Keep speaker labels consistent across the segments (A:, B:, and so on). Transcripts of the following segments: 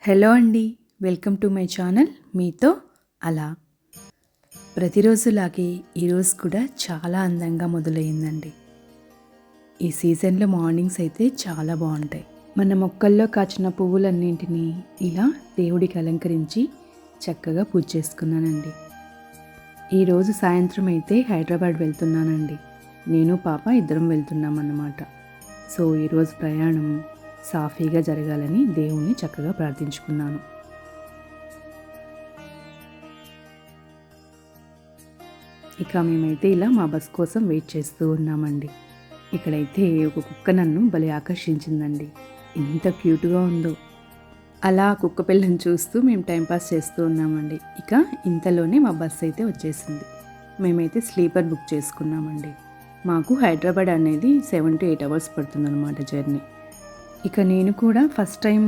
A: Hello అండి, welcome to my channel మీతో అలా. ప్రతిరోజులాగే ఈరోజు కూడా చాలా అందంగా మొదలైందండి. ఈ సీజన్లో మార్నింగ్స్ అయితే చాలా బాగుంటాయి. మన మొక్కల్లో కాచిన పువ్వులన్నింటినీ ఇలా దేవుడికి అలంకరించి చక్కగా పూజ చేసుకున్నానండి. ఈరోజు సాయంత్రం అయితే హైదరాబాద్ వెళ్తున్నానండి. నేను పాప ఇద్దరం వెళ్తున్నామన్నమాట. సో ఈరోజు ప్రయాణం సాఫీగా జరగాలని దేవుణ్ణి చక్కగా ప్రార్థించుకున్నాను. ఇక మేమైతే ఇలా మా బస్ కోసం వెయిట్ చేస్తూ ఉన్నామండి. ఇక్కడైతే ఒక కుక్క నన్ను భలే ఆకర్షించిందండి. ఎంత క్యూట్గా ఉందో. అలా కుక్క పిల్లని చూస్తూ మేము టైంపాస్ చేస్తూ ఉన్నామండి. ఇక ఇంతలోనే మా బస్ అయితే వచ్చేసింది. మేమైతే స్లీపర్ బుక్ చేసుకున్నామండి. మాకు హైదరాబాద్ అనేది 7 to 8 hours పడుతుందన్నమాట జర్నీ. ఇక నేను కూడా ఫస్ట్ టైం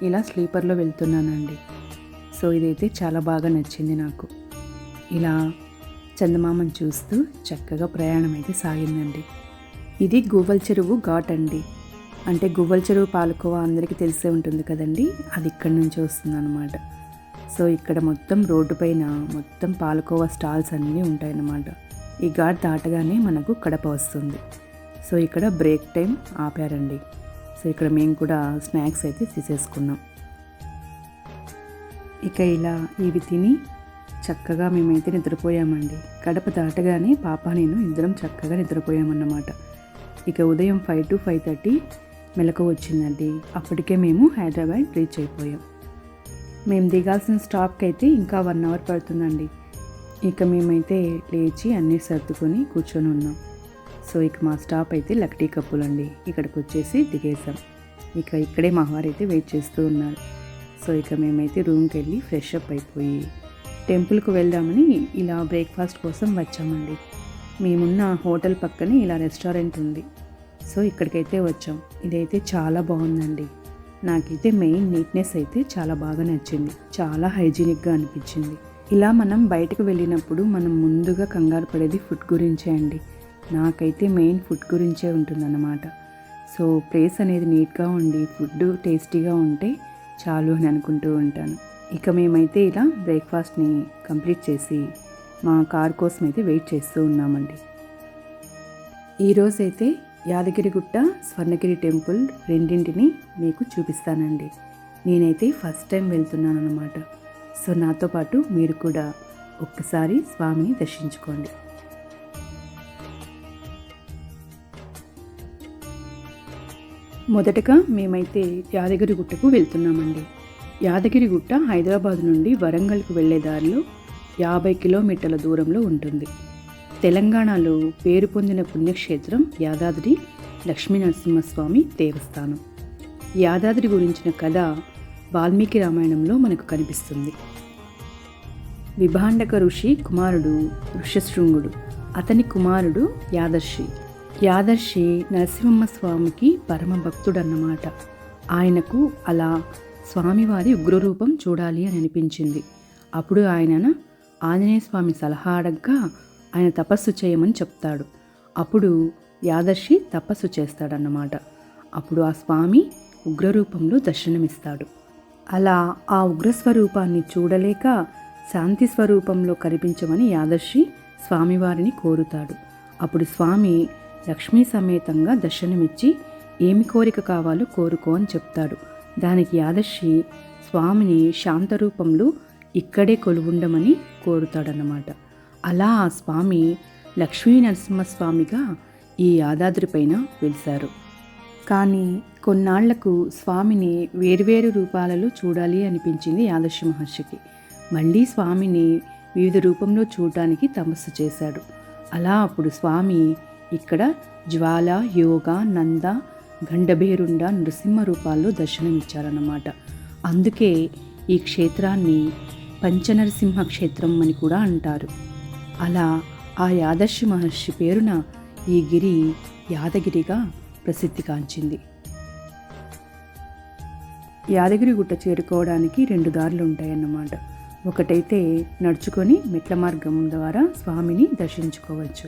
A: ఇలా స్లీపర్లో వెళ్తున్నానండి. సో ఇదైతే చాలా బాగా నచ్చింది నాకు. ఇలా చందమామను చూస్తూ చక్కగా ప్రయాణం అయితే సాగిందండి. ఇది గువ్వల చెరువు ఘాట్ అండి. అంటే గువ్వల చెరువు పాలకోవా అందరికీ తెలిసే ఉంటుంది కదండి, అది ఇక్కడి నుంచి వస్తుందన్నమాట. సో ఇక్కడ మొత్తం రోడ్డు పైన మొత్తం పాలకోవా స్టాల్స్ అన్నీ ఉంటాయన్నమాట. ఈ ఘాట్ దాటగానే మనకు కడప వస్తుంది. సో ఇక్కడ బ్రేక్ టైం ఆపారండి. సో ఇక్కడ మేము కూడా స్నాక్స్ అయితే తీసేసుకున్నాం. ఇక ఇలా ఇవి తిని చక్కగా మేమైతే నిద్రపోయామండి. కడప దాటగానే పాప నేను ఇద్దరం చక్కగా నిద్రపోయామన్నమాట. ఇక ఉదయం 5 to 5:30 మెలకు వచ్చిందండి. అప్పటికే మేము హైదరాబాద్ రీచ్ అయిపోయాం. మేము దిగాల్సిన స్టాప్కి అయితే ఇంకా 1 hour పడుతుందండి. ఇక మేమైతే లేచి అన్నీ సర్దుకొని కూర్చొని ఉన్నాం. సో ఇక మా స్టాప్ అయితే లక్టీ కప్పులండి. ఇక్కడికి వచ్చేసి దిగేసాం. ఇక ఇక్కడే మా వారు అయితే వెయిట్ చేస్తూ ఉన్నారు. సో ఇక మేమైతే రూమ్కి వెళ్ళి ఫ్రెష్ అప్ అయిపోయి టెంపుల్కి వెళ్దామని ఇలా బ్రేక్ఫాస్ట్ కోసం వచ్చామండి. మేమున్న హోటల్ పక్కనే ఇలా రెస్టారెంట్ ఉంది. సో ఇక్కడికైతే వచ్చాం. ఇదైతే చాలా బాగుందండి. నాకైతే మెయిన్ నీట్నెస్ అయితే చాలా బాగా నచ్చింది. చాలా హైజీనిక్గా అనిపించింది. ఇలా మనం బయటకు వెళ్ళినప్పుడు మనం ముందుగా కంగారు పడేది ఫుడ్ గురించే అండి. నాకైతే మెయిన్ ఫుడ్ గురించే ఉంటుందన్నమాట. సో ప్లేస్ అనేది నీట్గా ఉండి ఫుడ్ టేస్టీగా ఉంటే చాలు అని అనుకుంటూ ఉంటాను. ఇక మేమైతే ఇలా బ్రేక్ఫాస్ట్ని కంప్లీట్ చేసి మా కార్ కోసం అయితే వెయిట్ చేస్తూ ఉన్నామండి. ఈరోజైతే యాదగిరిగుట్ట, స్వర్ణగిరి టెంపుల్ రెండింటిని మీకు చూపిస్తానండి. నేనైతే ఫస్ట్ టైం వెళ్తున్నాను అన్నమాట. సో నాతో పాటు మీరు కూడా ఒక్కసారి స్వామిని దర్శించుకోండి. మొదటగా మేమైతే యాదగిరిగుట్టకు వెళ్తున్నామండి. యాదగిరిగుట్ట హైదరాబాద్ నుండి వరంగల్కు వెళ్లే దారిలో 50 కిలోమీటర్ల దూరంలో ఉంటుంది. తెలంగాణలో పేరు పొందిన పుణ్యక్షేత్రం యాదాద్రి లక్ష్మీనరసింహస్వామి దేవస్థానం. యాదాద్రి గురించిన కథ వాల్మీకి రామాయణంలో మనకు కనిపిస్తుంది. విభాండక ఋషి కుమారుడు ఋష్యశృంగుడు. అతని కుమారుడు యాదర్శి. యాదర్శి నరసింహస్వామికి పరమ భక్తుడన్నమాట. ఆయనకు అలా స్వామివారి ఉగ్రరూపం చూడాలి అని అనిపించింది. అప్పుడు ఆయన ఆంజనేయ స్వామి సలహా అడగ్గా ఆయన తపస్సు చేయమని చెప్తాడు. అప్పుడు యాదర్శి తపస్సు చేస్తాడన్నమాట. అప్పుడు ఆ స్వామి ఉగ్రరూపంలో దర్శనమిస్తాడు. అలా ఆ ఉగ్రస్వరూపాన్ని చూడలేక శాంతి స్వరూపంలో కనిపించమని యాదర్శి స్వామివారిని కోరుతాడు. అప్పుడు స్వామి లక్ష్మీ సమేతంగా దర్శనమిచ్చి ఏమి కోరిక కావాలో కోరుకో అని చెప్తాడు. దానికి యాదర్శి స్వామిని శాంతరూపంలో ఇక్కడే కొలువుండమని కోరుతాడన్నమాట. అలా ఆ స్వామి లక్ష్మీ నరసింహస్వామిగా ఈ యాదాద్రి పైన వెలిశారు. కానీ కొన్నాళ్లకు స్వామిని వేర్వేరు రూపాలలో చూడాలి అనిపించింది యాదర్శి మహర్షికి. మళ్ళీ స్వామిని వివిధ రూపంలో చూడటానికి తపస్సు చేశాడు. అలా అప్పుడు స్వామి ఇక్కడ జ్వాల, యోగ, నంద, గండభేరుండ, నృసింహ రూపాల్లో దర్శనమిచ్చారన్నమాట. అందుకే ఈ క్షేత్రాన్ని పంచనరసింహ క్షేత్రం అని కూడా అంటారు. అలా ఆ యాదర్శి మహర్షి పేరున ఈ గిరి యాదగిరిగా ప్రసిద్ధిగాంచింది. యాదగిరిగుట్ట చేరుకోవడానికి 2 దారులు ఉంటాయన్నమాట. ఒకటైతే నడుచుకొని మెట్ల మార్గం ద్వారా స్వామిని దర్శించుకోవచ్చు.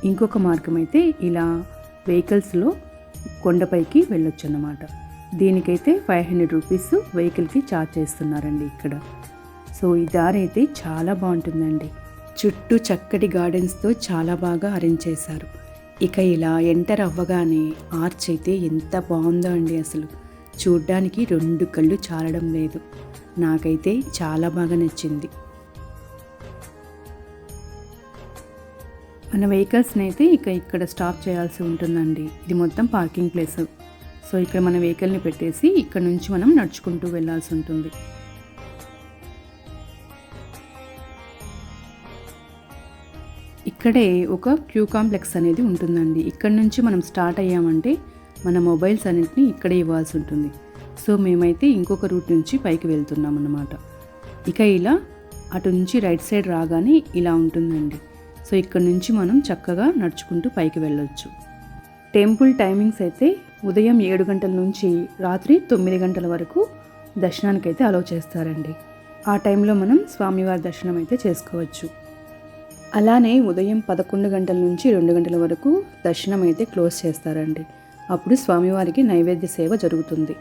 A: ఇంకొక మార్గం అయితే ఇలా వెహికల్స్లో కొండపైకి వెళ్ళొచ్చు అన్నమాట. దీనికైతే 500 రూపీస్ వెహికల్కి ఛార్జ్ చేస్తున్నారండి ఇక్కడ. సో ఈ దారి అయితే చాలా బాగుంటుందండి. చుట్టూ చక్కటి గార్డెన్స్తో చాలా బాగా అరేంజ్ చేశారు. ఇక ఇలా ఎంటర్ అవ్వగానే ఆర్చ్ అయితే ఎంత బాగుందో అండి. అసలు చూడ్డానికి 2 కళ్ళు చాలడం లేదు. నాకైతే చాలా బాగా నచ్చింది. మన వెహికల్స్ని అయితే ఇక్కడ స్టాప్ చేయాల్సి ఉంటుందండి. ఇది మొత్తం పార్కింగ్ ప్లేస్. సో ఇక్కడ మన వెహికల్ని పెట్టేసి ఇక్కడ నుంచి మనం నడుచుకుంటూ వెళ్ళాల్సి ఉంటుంది. ఇక్కడే ఒక క్యూ కాంప్లెక్స్ అనేది ఉంటుందండి. ఇక్కడ నుంచి మనం స్టార్ట్ అయ్యామంటే మన మొబైల్స్ అన్నింటినీ ఇక్కడే ఇవ్వాల్సి ఉంటుంది. సో మేమైతే ఇంకొక రూట్ నుంచి పైకి వెళ్తున్నాం అన్నమాట. ఇక ఇలా అటు నుంచి రైట్ సైడ్ రాగానే ఇలా ఉంటుందండి. సో ఇక్కడ నుంచి మనం చక్కగా నడుచుకుంటూ పైకి వెళ్ళొచ్చు. టెంపుల్ టైమింగ్స్ అయితే ఉదయం 7 గంటల నుంచి రాత్రి 9 గంటల వరకు దర్శనానికి అయితే అలౌ చేస్తారండి. ఆ టైంలో మనం స్వామివారి దర్శనం అయితే చేసుకోవచ్చు. అలానే ఉదయం 11 గంటల నుంచి 2 గంటల వరకు దర్శనం అయితే క్లోజ్ చేస్తారండి. అప్పుడు స్వామివారికి నైవేద్య సేవ జరుగుతుంది.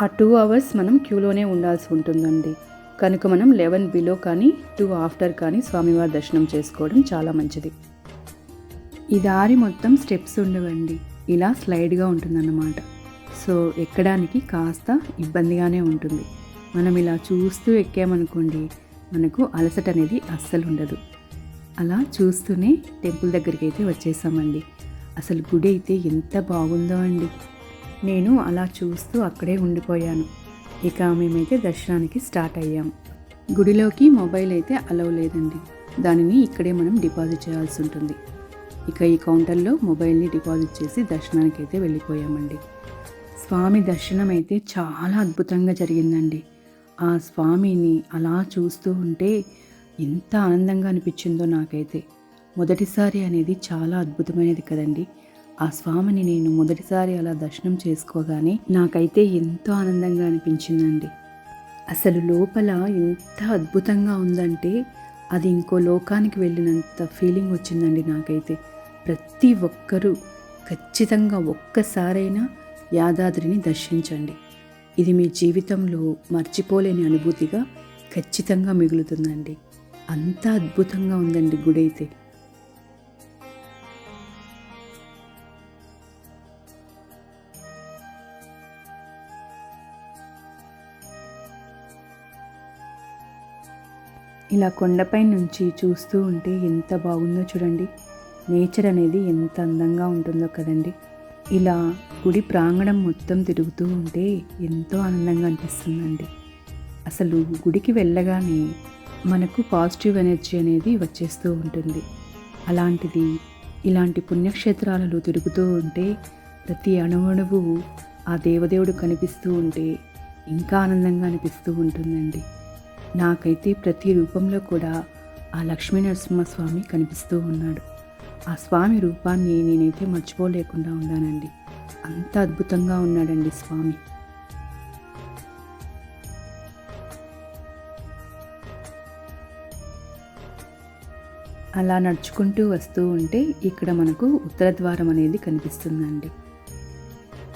A: ఆ 2 అవర్స్ మనం క్యూలోనే ఉండాల్సి ఉంటుందండి. కనుక మనం 11 బిలో కానీ 2 ఆఫ్టర్ కానీ స్వామివారి దర్శనం చేసుకోవడం చాలా మంచిది. ఈ దారి మొత్తం స్టెప్స్ ఉండవండి, ఇలా స్లైడ్గా ఉంటుందన్నమాట. సో ఎక్కడానికి కాస్త ఇబ్బందిగానే ఉంటుంది. మనం ఇలా చూస్తూ ఎక్కామనుకోండి, మనకు అలసట అనేది అస్సలు ఉండదు. అలా చూస్తూనే టెంపుల్ దగ్గరికి అయితే వచ్చేసామండి. అసలు గుడి అయితే ఎంత బాగుందో అండి. నేను అలా చూస్తూ అక్కడే ఉండిపోయాను. ఇక మేమైతే దర్శనానికి స్టార్ట్ అయ్యాం. గుడిలోకి మొబైల్ అయితే అలౌ లేదండి. దానిని ఇక్కడే మనం డిపాజిట్ చేయాల్సి ఉంటుంది. ఇక ఈ కౌంటర్లో మొబైల్ని డిపాజిట్ చేసి దర్శనానికి అయితే వెళ్ళిపోయామండి. స్వామి దర్శనం అయితే చాలా అద్భుతంగా జరిగిందండి. ఆ స్వామిని అలా చూస్తూ ఉంటే ఎంత ఆనందంగా అనిపించిందో నాకైతే. మొదటిసారి అనేది చాలా అద్భుతమైనది కదండి. ఆ స్వామిని నేను మొదటిసారి అలా దర్శనం చేసుకోగానే నాకైతే ఎంతో ఆనందంగా అనిపించిందండి. అసలు లోపల ఎంత అద్భుతంగా ఉందంటే అది ఇంకో లోకానికి వెళ్ళినంత ఫీలింగ్ వచ్చిందండి నాకైతే. ప్రతి ఒక్కరూ ఖచ్చితంగా ఒక్కసారైనా యాదాద్రిని దర్శించండి. ఇది మీ జీవితంలో మర్చిపోలేని అనుభూతిగా ఖచ్చితంగా మిగులుతుందండి. అంత అద్భుతంగా ఉందండి గుడి అయితే. ఇలా కొండపై నుంచి చూస్తూ ఉంటే ఎంత బాగుందో చూడండి. నేచర్ అనేది ఎంత అందంగా ఉంటుందో కదండి. ఇలా గుడి ప్రాంగణం మొత్తం తిరుగుతూ ఉంటే ఎంతో ఆనందంగా అనిపిస్తుందండి. అసలు గుడికి వెళ్ళగానే మనకు పాజిటివ్ ఎనర్జీ అనేది వచ్చేస్తూ ఉంటుంది. అలాంటిది ఇలాంటి పుణ్యక్షేత్రాలలో తిరుగుతూ ఉంటే ప్రతి అణువణువు ఆ దేవదేవుడు కనిపిస్తూ ఉంటే ఇంకా ఆనందంగా అనిపిస్తూ ఉంటుందండి. నాకైతే ప్రతి రూపంలో కూడా ఆ లక్ష్మీనరసింహస్వామి కనిపిస్తూ ఉన్నాడు. ఆ స్వామి రూపాన్ని నేనైతే మర్చిపోలేకుండా ఉన్నానండి. అంత అద్భుతంగా ఉన్నాడండి స్వామి. అలా నడుచుకుంటూ వస్తూ ఉంటే ఇక్కడ మనకు ఉత్తర ద్వారం అనేది కనిపిస్తుందండి.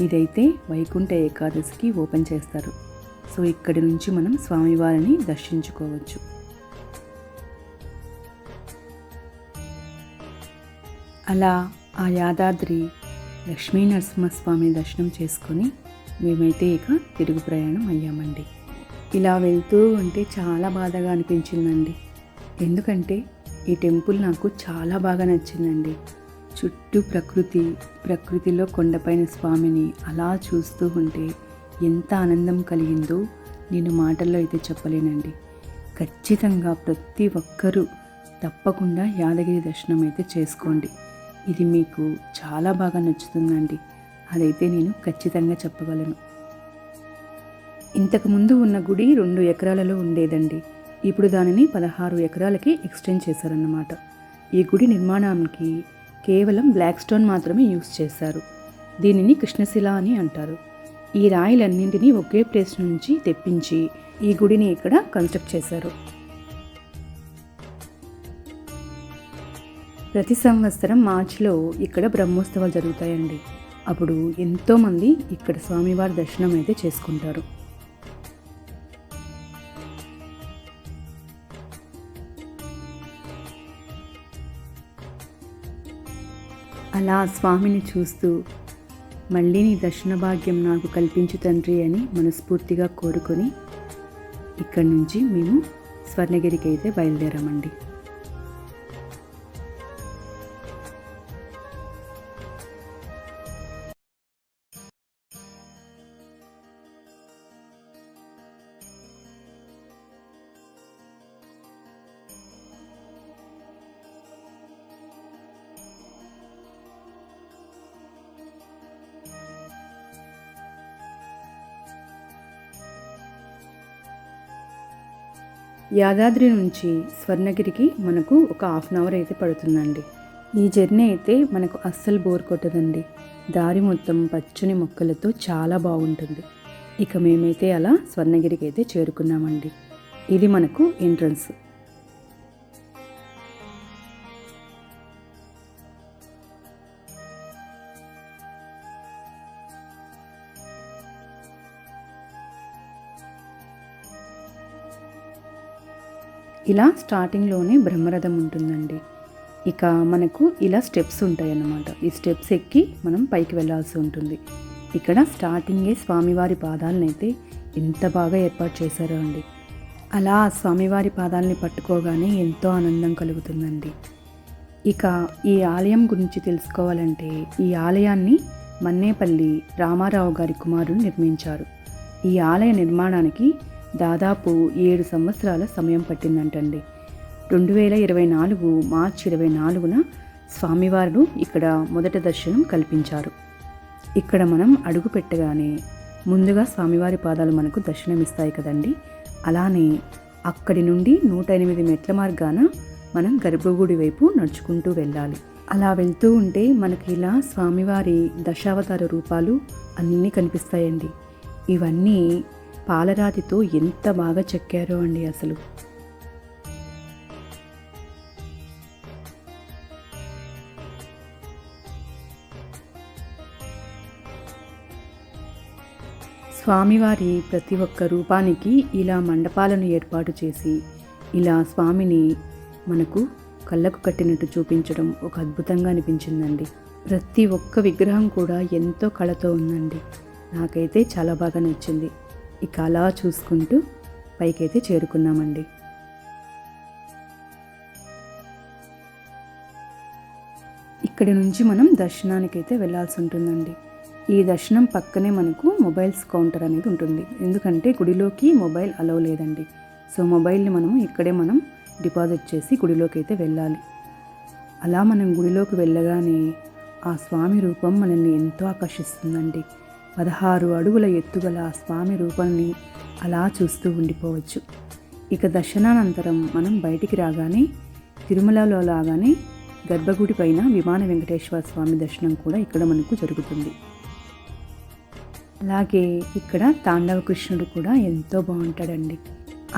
A: ఇదైతే వైకుంఠ ఏకాదశికి ఓపెన్ చేస్తారు. సో ఇక్కడి నుంచి మనం స్వామివారిని దర్శించుకోవచ్చు. అలా ఆ యాదాద్రి లక్ష్మీ నరసింహస్వామి దర్శనం చేసుకొని మేమైతే ఇక తిరుగు ప్రయాణం అయ్యామండి. ఇలా వెళ్తూ ఉంటే చాలా బాధగా అనిపించిందండి. ఎందుకంటే ఈ టెంపుల్ నాకు చాలా బాగా నచ్చిందండి. చుట్టూ ప్రకృతిలో కొండపైన స్వామిని అలా చూస్తూ ఉంటే ఎంత ఆనందం కలిగిందో నేను మాటల్లో అయితే చెప్పలేనండి. ఖచ్చితంగా ప్రతి ఒక్కరూ తప్పకుండా యాదగిరి దర్శనం అయితే చేసుకోండి. ఇది మీకు చాలా బాగా నచ్చుతుందండి. అదైతే నేను ఖచ్చితంగా చెప్పగలను. ఇంతకుముందు ఉన్న గుడి 2 ఎకరాలలో ఉండేదండి. ఇప్పుడు దానిని 16 ఎకరాలకి ఎక్స్టెండ్ చేశారన్నమాట. ఈ గుడి నిర్మాణానికి కేవలం బ్లాక్ స్టోన్ మాత్రమే యూజ్ చేశారు. దీనిని కృష్ణశిల అని అంటారు. ఈ రాయిలన్నింటినీ ఒకే ప్లేస్ నుంచి తెప్పించి ఈ గుడిని ఇక్కడ కన్స్ట్రక్ట్ చేశారు. ప్రతి సంవత్సరం మార్చిలో ఇక్కడ బ్రహ్మోత్సవాలు జరుగుతాయండి. అప్పుడు ఎంతోమంది ఇక్కడ స్వామివారి దర్శనం అయితే చేసుకుంటారు. అలా స్వామిని చూస్తూ మళ్ళీ నీ దర్శన భాగ్యం నాకు కల్పించు తండ్రి అని మనస్ఫూర్తిగా కోరుకొని ఇక్కడి నుంచి మేము స్వర్ణగిరికి అయితే బయలుదేరామండి. యాదాద్రి నుంచి స్వర్ణగిరికి మనకు ఒక హాఫ్ అన్ అవర్ అయితే పడుతుందండి. ఈ జర్నీ అయితే మనకు అస్సలు బోర్ కొట్టదండి. దారి మొత్తం పచ్చని మొక్కలతో చాలా బాగుంటుంది. ఇక మేమైతే అలా స్వర్ణగిరికి అయితే చేరుకున్నామండి. ఇది మనకు ఎంట్రన్స్. ఇలా స్టార్టింగ్లోనే బ్రహ్మరథం ఉంటుందండి. ఇక మనకు ఇలా స్టెప్స్ ఉంటాయన్నమాట. ఈ స్టెప్స్ ఎక్కి మనం పైకి వెళ్ళాల్సి ఉంటుంది. ఇక్కడ స్టార్టింగే స్వామివారి పాదాలను అయితే ఎంత బాగా ఏర్పాటు చేశారో అండి. అలా స్వామివారి పాదాలని పట్టుకోగానే ఎంతో ఆనందం కలుగుతుందండి. ఇక ఈ ఆలయం గురించి తెలుసుకోవాలంటే ఈ ఆలయాన్ని మన్నేపల్లి రామారావు గారి కుమారుడు నిర్మించారు. ఈ ఆలయ నిర్మాణానికి దాదాపు 7 సంవత్సరాల సమయం పట్టిందంటండి. 2024 మార్చి 24న స్వామివారు ఇక్కడ మొదటి దర్శనం కల్పించారు. ఇక్కడ మనం అడుగు పెట్టగానే ముందుగా స్వామివారి పాదాలు మనకు దర్శనమిస్తాయి కదండి. అలానే అక్కడి నుండి 108 మెట్ల మార్గాన మనం గర్భగుడి వైపు నడుచుకుంటూ వెళ్ళాలి. అలా వెళ్తూ ఉంటే మనకి ఇలా స్వామివారి దశావతార రూపాలు అన్నీ కనిపిస్తాయండి. ఇవన్నీ పాలరాతితో ఎంత బాగా చెక్కారో అండి అసలు. స్వామివారి ప్రతి ఒక్క రూపానికి ఇలా మండపాలను ఏర్పాటు చేసి ఇలా స్వామిని మనకు కళ్ళకు కట్టినట్టు చూపించడం ఒక అద్భుతంగా అనిపించిందండి. ప్రతి ఒక్క విగ్రహం కూడా ఎంతో కళతో ఉందండి. నాకైతే చాలా బాగా నచ్చింది. ఇక అలా చూసుకుంటూ పైకైతే చేరుకున్నామండి. ఇక్కడి నుంచి మనం దర్శనానికైతే వెళ్ళాల్సి ఉంటుందండి. ఈ దర్శనం పక్కనే మనకు మొబైల్స్ కౌంటర్ అనేది ఉంటుంది. ఎందుకంటే గుడిలోకి మొబైల్ అలౌ లేదండి. సో మొబైల్ని ఇక్కడే మనం డిపాజిట్ చేసి గుడిలోకి అయితే వెళ్ళాలి. అలా మనం గుడిలోకి వెళ్ళగానే ఆ స్వామి రూపం మనల్ని ఎంతో ఆకర్షిస్తుందండి. 16 అడుగుల ఎత్తుగల స్వామి రూపాన్ని అలా చూస్తూ ఉండిపోవచ్చు. ఇక దర్శనానంతరం మనం బయటికి రాగానే తిరుమలలో లాగానే గర్భగుడి పైన విమాన వెంకటేశ్వర స్వామి దర్శనం కూడా ఇక్కడ మనకు జరుగుతుంది. అలాగే ఇక్కడ తాండవ కృష్ణుడు కూడా ఎంతో బాగుంటాడండి.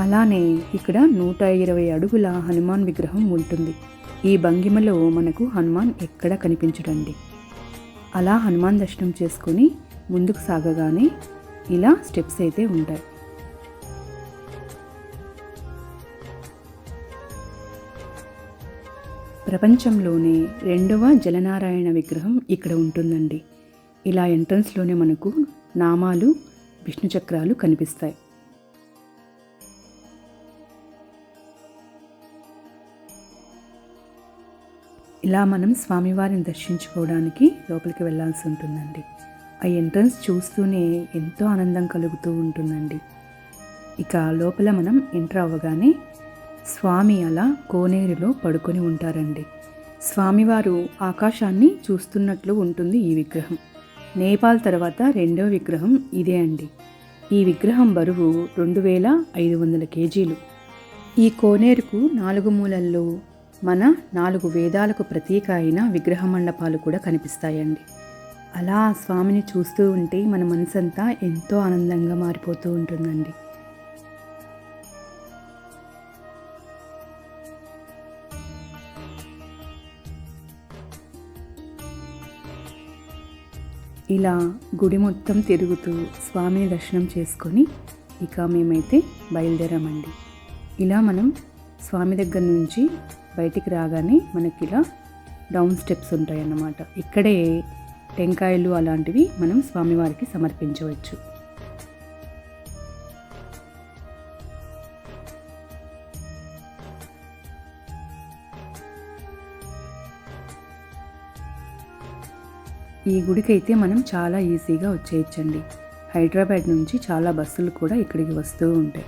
A: అలానే ఇక్కడ 120 అడుగుల హనుమాన్ విగ్రహం ఉంటుంది. ఈ భంగిమలో మనకు హనుమాన్ ఎక్కడ కనిపించడండి. అలా హనుమాన్ దర్శనం చేసుకొని ముందుకు సాగగానే ఇలా స్టెప్స్ అయితే ఉంటాయి. ప్రపంచంలోనే 2వ జలనారాయణ విగ్రహం ఇక్కడ ఉంటుందండి. ఇలా ఎంట్రన్స్లోనే మనకు నామాలు, విష్ణు చక్రాలు కనిపిస్తాయి. ఇలా మనం స్వామివారిని దర్శించుకోవడానికి లోపలికి వెళ్ళాల్సి ఉంటుందండి. ఆ ఎంట్రన్స్ చూస్తూనే ఎంతో ఆనందం కలుగుతూ ఉంటుందండి. ఇక లోపల మనం ఎంటర్ అవ్వగానే స్వామి అలా కోనేరులో పడుకొని ఉంటారండి. స్వామివారు ఆకాశాన్ని చూస్తున్నట్లు ఉంటుంది ఈ విగ్రహం. నేపాల్ తర్వాత 2వ విగ్రహం ఇదే అండి. ఈ విగ్రహం బరువు 2500 కేజీలు. ఈ కోనేరుకు 4 మూలల్లో మన 4 వేదాలకు ప్రతీక అయిన విగ్రహ మండపాలు కూడా కనిపిస్తాయండి. అలా స్వామిని చూస్తూ ఉంటే మన మనసంతా ఎంతో ఆనందంగా మారిపోతూ ఉంటుందండి. ఇలా గుడి మొత్తం తిరుగుతూ స్వామిని దర్శనం చేసుకొని ఇక మేమైతే బయలుదేరామండి. ఇలా మనం స్వామి దగ్గర నుంచి బయటికి రాగానే మనకి ఇలా డౌన్ స్టెప్స్ ఉంటాయన్నమాట. ఇక్కడే టెంకాయలు అలాంటివి మనం స్వామివారికి సమర్పించవచ్చు. ఈ గుడికైతే మనం చాలా ఈజీగా వచ్చేయచ్చండి. హైదరాబాద్ నుంచి చాలా బస్సులు కూడా ఇక్కడికి వస్తూ ఉంటాయి.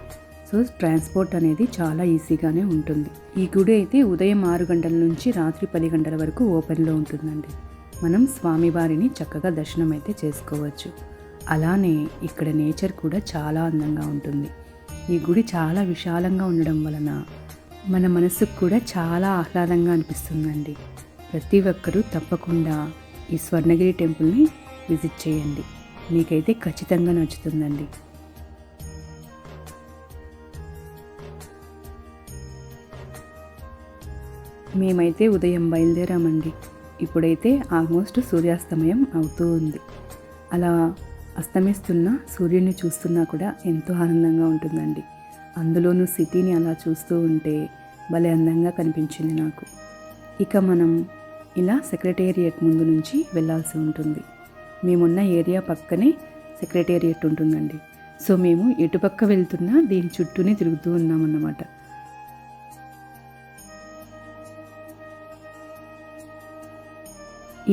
A: సో ట్రాన్స్పోర్ట్ అనేది చాలా ఈజీగానే ఉంటుంది. ఈ గుడి అయితే ఉదయం 6 గంటల నుంచి రాత్రి 10 గంటల వరకు ఓపెన్లో ఉంటుందండి. మనం స్వామివారిని చక్కగా దర్శనం అయితే చేసుకోవచ్చు. అలానే ఇక్కడ నేచర్ కూడా చాలా అందంగా ఉంటుంది. ఈ గుడి చాలా విశాలంగా ఉండడం వలన మన మనసుకు కూడా చాలా ఆహ్లాదంగా అనిపిస్తుందండి. ప్రతి ఒక్కరూ తప్పకుండా ఈ స్వర్ణగిరి టెంపుల్ని విజిట్ చేయండి. మీకైతే ఖచ్చితంగా నచ్చుతుందండి. మేమైతే ఉదయం బయలుదేరామండి. ఇప్పుడైతే ఆల్మోస్ట్ సూర్యాస్తమయం అవుతూ ఉంది. అలా అస్తమిస్తున్న సూర్యుడిని చూస్తున్నా కూడా ఎంతో ఆనందంగా ఉంటుందండి. అందులోనూ సిటీని అలా చూస్తూ ఉంటే భలే అందంగా కనిపించింది నాకు. ఇక మనం ఇలా సెక్రటేరియట్ ముందు నుంచి వెళ్ళాల్సి ఉంటుంది. మేమున్న ఏరియా పక్కనే సెక్రటేరియట్ ఉంటుందండి. సో మేము ఎటుపక్క వెళ్తున్నా దీని చుట్టూనే తిరుగుతూ ఉన్నామన్నమాట.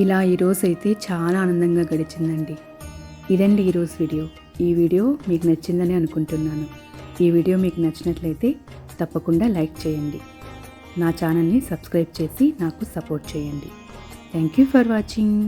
A: ఇలా ఈరోజైతే చాలా ఆనందంగా గడిచిందండి. ఇదండి ఈరోజు వీడియో. ఈ వీడియో మీకు నచ్చిందని అనుకుంటున్నాను. ఈ వీడియో మీకు నచ్చినట్లయితే తప్పకుండా లైక్ చేయండి. నా ఛానల్ని సబ్స్క్రైబ్ చేసి నాకు సపోర్ట్ చేయండి. Thank you for watching.